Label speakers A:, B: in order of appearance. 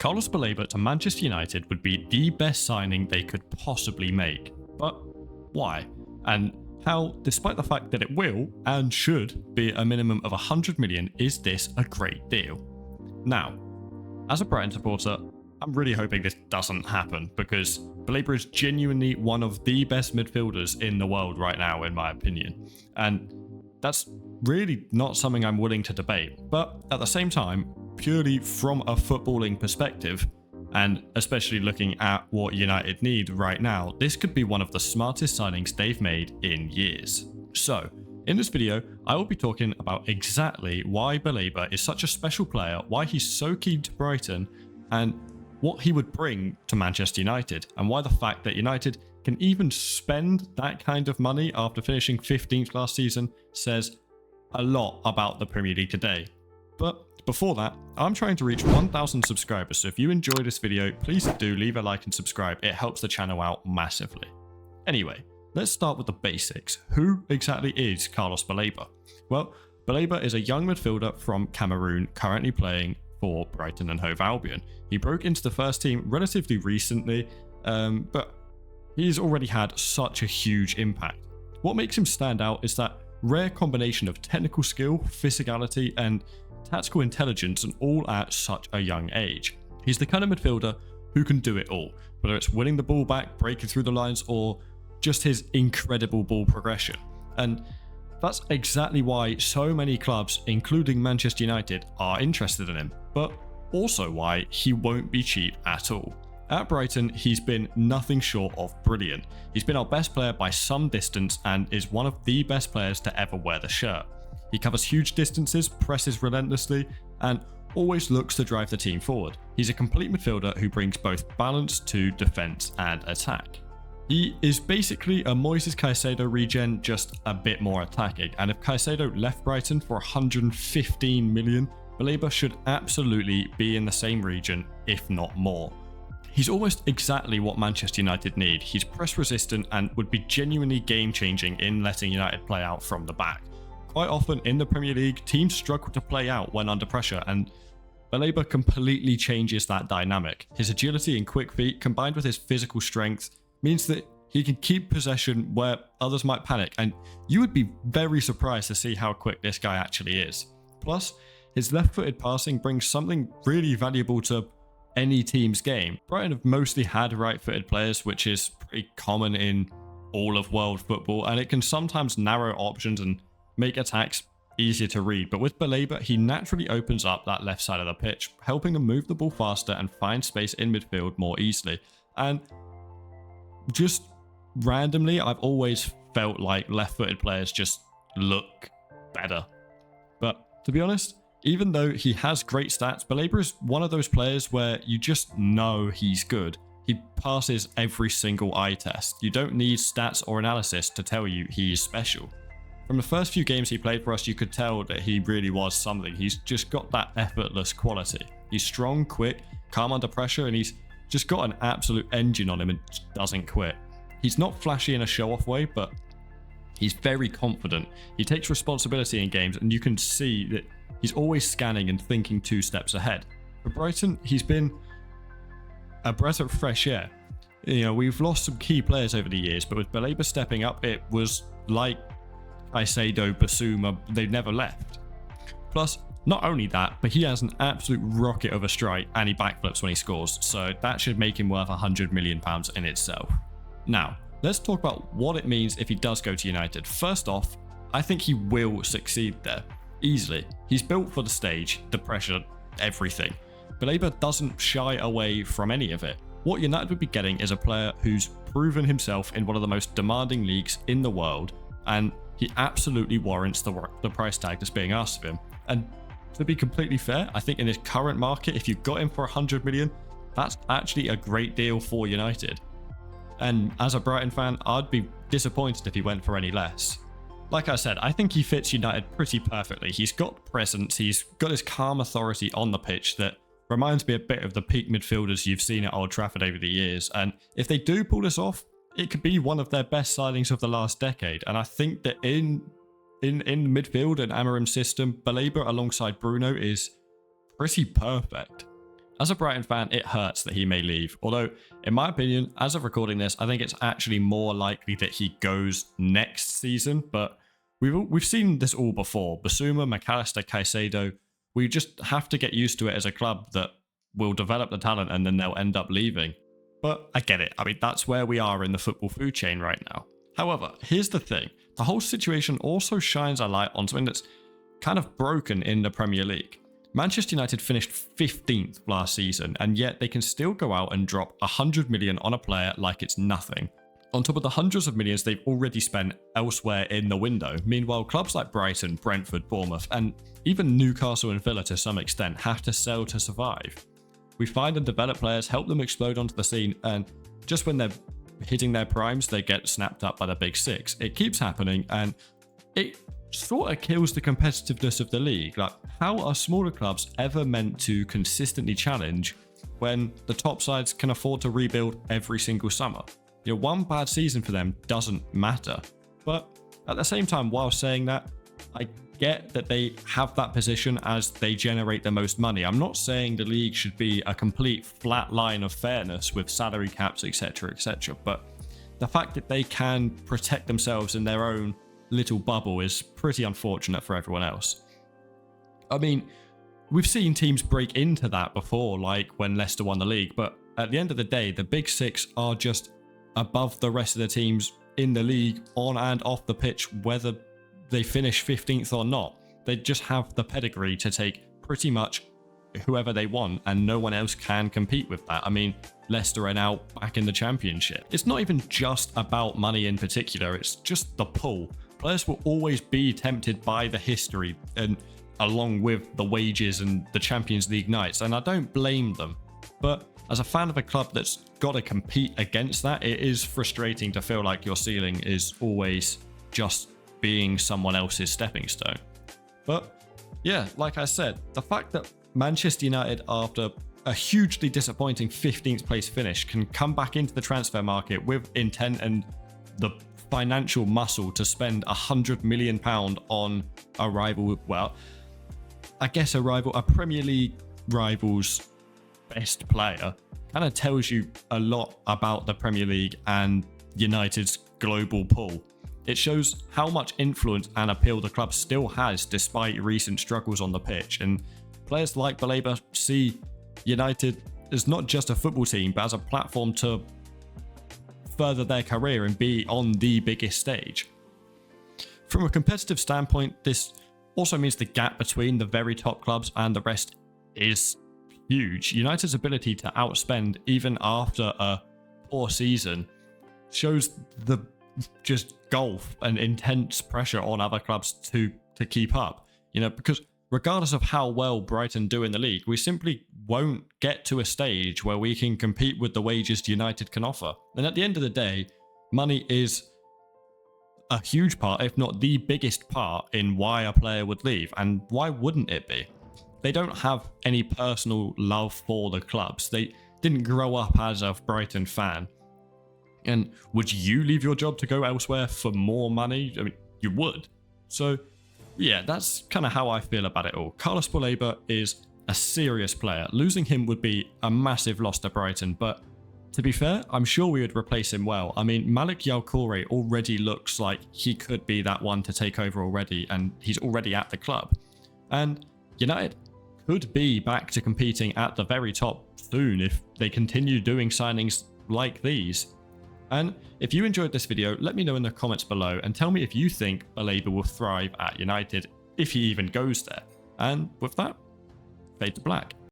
A: Carlos Baleba to Manchester United would be the best signing they could possibly make. But why? And how, despite the fact that it will and should be a minimum of 100 million, is this a great deal? Now, as a Brighton supporter, I'm really hoping this doesn't happen because Baleba is genuinely one of the best midfielders in the world right now, in my opinion. And that's really not something I'm willing to debate. But at the same time, purely from a footballing perspective, and especially looking at what United need right now, this could be one of the smartest signings they've made in years. So, in this video, I will be talking about exactly why Baleba is such a special player, why he's so key to Brighton, and what he would bring to Manchester United, and why the fact that United can even spend that kind of money after finishing 15th last season says a lot about the Premier League today. But before that, I'm trying to reach 1,000 subscribers, so if you enjoy this video, please do leave a like and subscribe. It helps the channel out massively. Anyway, let's start with the basics. Who exactly is Carlos Baleba? Well, Baleba is a young midfielder from Cameroon currently playing for Brighton and Hove Albion. He broke into the first team relatively recently, but he's already had such a huge impact. What makes him stand out is that rare combination of technical skill, physicality, and tactical intelligence, and all at such a young age. He's the kind of midfielder who can do it all, whether it's winning the ball back, breaking through the lines, or just his incredible ball progression. And that's exactly why so many clubs, including Manchester United, are interested in him, but also why he won't be cheap at all. At Brighton, he's been nothing short of brilliant. He's been our best player by some distance and is one of the best players to ever wear the shirt. He covers huge distances, presses relentlessly, and always looks to drive the team forward. He's a complete midfielder who brings both balance to defense and attack. He is basically a Moises Caicedo regen, just a bit more attacking, and if Caicedo left Brighton for 115 million, Baleba should absolutely be in the same region, if not more. He's almost exactly what Manchester United need. He's press resistant and would be genuinely game changing in letting United play out from the back. Quite often in the Premier League, teams struggle to play out when under pressure, and Baleba completely changes that dynamic. His agility and quick feet combined with his physical strength means that he can keep possession where others might panic, and you would be very surprised to see how quick this guy actually is. Plus, his left-footed passing brings something really valuable to any team's game. Brighton have mostly had right-footed players, which is pretty common in all of world football, and it can sometimes narrow options and make attacks easier to read. But with Baleba, he naturally opens up that left side of the pitch, helping them move the ball faster and find space in midfield more easily. And just randomly, I've always felt like left-footed players just look better. But to be honest, even though he has great stats, Baleba is one of those players where you just know he's good. He passes every single eye test. You don't need stats or analysis to tell you he is special. From the first few games he played for us, you could tell that he really was something. He's just got that effortless quality. He's strong, quick, calm under pressure, and he's just got an absolute engine on him and doesn't quit. He's not flashy in a show-off way, but he's very confident. He takes responsibility in games, and you can see that he's always scanning and thinking 2 steps ahead. For Brighton, he's been a breath of fresh air. You know, we've lost some key players over the years, but with Baleba stepping up, it was like Caicedo, Basuma, they've never left. Plus, not only that, but he has an absolute rocket of a strike and he backflips when he scores, so that should make him worth £100 million in itself. Now, let's talk about what it means if he does go to United. First off, I think he will succeed there, easily. He's built for the stage, the pressure, everything. Baleba doesn't shy away from any of it. What United would be getting is a player who's proven himself in one of the most demanding leagues in the world, and he absolutely warrants the price tag that's being asked of him. And to be completely fair, I think in this current market, if you got him for 100 million, that's actually a great deal for United. And as a Brighton fan, I'd be disappointed if he went for any less. Like I said, I think he fits United pretty perfectly. He's got presence, he's got his calm authority on the pitch that reminds me a bit of the peak midfielders you've seen at Old Trafford over the years. And if they do pull this off, it could be one of their best signings of the last decade. And I think that in midfield and Amorim's system, Baleba alongside Bruno is pretty perfect. as a Brighton fan, it hurts that he may leave. Although, in my opinion, as of recording this, I think it's actually more likely that he goes next season. But we've seen this all before. Basuma, McAllister, Caicedo. We just have to get used to it as a club that will develop the talent and then they'll end up leaving. But I get it. I mean, that's where we are in the football food chain right now. However, here's the thing. The whole situation also shines a light on something that's kind of broken in the Premier League. Manchester United finished 15th last season, and yet they can still go out and drop 100 million on a player like it's nothing, on top of the hundreds of millions they've already spent elsewhere in the window. Meanwhile, clubs like Brighton, Brentford, Bournemouth, and even Newcastle and Villa to some extent have to sell to survive. We find and develop players, help them explode onto the scene, and just when they're hitting their primes, they get snapped up by the big six. It keeps happening, and it sort of kills the competitiveness of the league. Like, how are smaller clubs ever meant to consistently challenge when the top sides can afford to rebuild every single summer? You know, one bad season for them doesn't matter. But at the same time, while saying that, I get that they have that position as they generate the most money. I'm not saying the league should be a complete flat line of fairness with salary caps, etc., etc. But the fact that they can protect themselves in their own little bubble is pretty unfortunate for everyone else. I mean, we've seen teams break into that before, like when Leicester won the league, but at the end of the day, the big six are just above the rest of the teams in the league on and off the pitch, whether they finish 15th or not. They just have the pedigree to take pretty much whoever they want, and no one else can compete with that. I mean, Leicester are now back in the Championship. It's not even just about money in particular, it's just the pull. Players will always be tempted by the history and along with the wages and the Champions League nights, and I don't blame them. But as a fan of a club that's got to compete against that, it is frustrating to feel like your ceiling is always just being someone else's stepping stone. But yeah, like I said, the fact that Manchester United, after a hugely disappointing 15th place finish, can come back into the transfer market with intent and the financial muscle to spend £100 million on a rival, well, I guess a Premier League rival's best player, kind of tells you a lot about the Premier League and United's global pull. It shows how much influence and appeal the club still has despite recent struggles on the pitch, and players like Baleba see United as not just a football team, but as a platform to further their career and be on the biggest stage. From a competitive standpoint, this also means the gap between the very top clubs and the rest is huge. United's ability to outspend even after a poor season shows the just gulf and intense pressure on other clubs to keep up. You know, because regardless of how well Brighton do in the league, we simply won't get to a stage where we can compete with the wages United can offer. And at the end of the day, money is a huge part, if not the biggest part, in why a player would leave. And why wouldn't it be? They don't have any personal love for the clubs. They didn't grow up as a Brighton fan. And would you leave your job to go elsewhere for more money? I mean, you would. So yeah, that's kind of how I feel about it all. Carlos Baleba is a serious player. Losing him would be a massive loss to Brighton, but to be fair, I'm sure we would replace him well. I mean, Malik Yalkoure already looks like he could be that one to take over already, and he's already at the club. And United could be back to competing at the very top soon if they continue doing signings like these. And if you enjoyed this video, let me know in the comments below and tell me if you think Baleba will thrive at United, if he even goes there. And with that, fade to black.